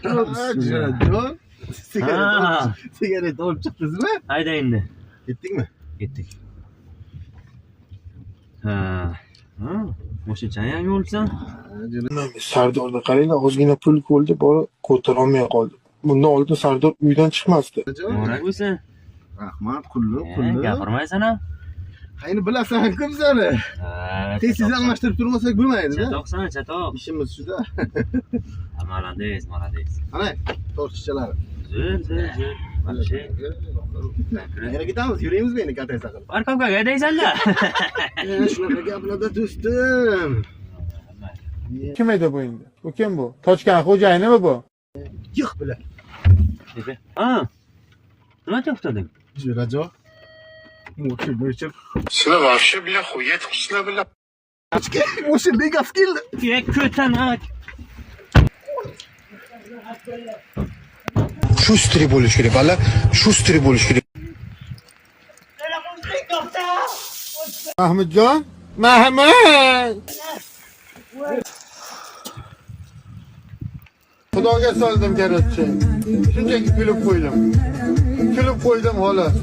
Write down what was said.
Jo'rajon, sigaret olib chiqdingizmi? Hayda endi. Ketdikmi? Ketdik. Ha. O'shacha yangi olibsan? Sardorni qaranglar, ozgina pul bo'ldi, bora ko'tarolmay qoldi. Bundan oldin Sardor uydan chiqmasdi. Muborak bo'lsin. Rahmat, qulluq. Gapirmaysan ha? Qayni bilasan-ku bizani. Tez almashtirib turmasak bo'lmaydi-da. Chatoqsan, chatoq. Ishimiz shuda. Молодец, молодец. Ana, tortishchalari. Zo'r. Вообще. Yana ketamiz, yuraymiz meni kataysa qilib. Parkovkaga haydaysan-da. Shunaqa gaplarda do'stim. Kim edi bu endi? Bu kim bu? Tochkan xo'jayinimi bu? Yo'q bilan. Ha. Nima to'xtading? Jo'rajon. Mo'sha. Sizlar вообще bilan xo'yat qilsizlar bilan. Mo'sha legas keldi. Ko'tanak. Shustri bo'lish kerak, bala. Shustri bo'lish kerak. Mahmudjon, Mahmud. Xudoga soldim karatchi. Shunchaki kulib qo'ydim. Xolos.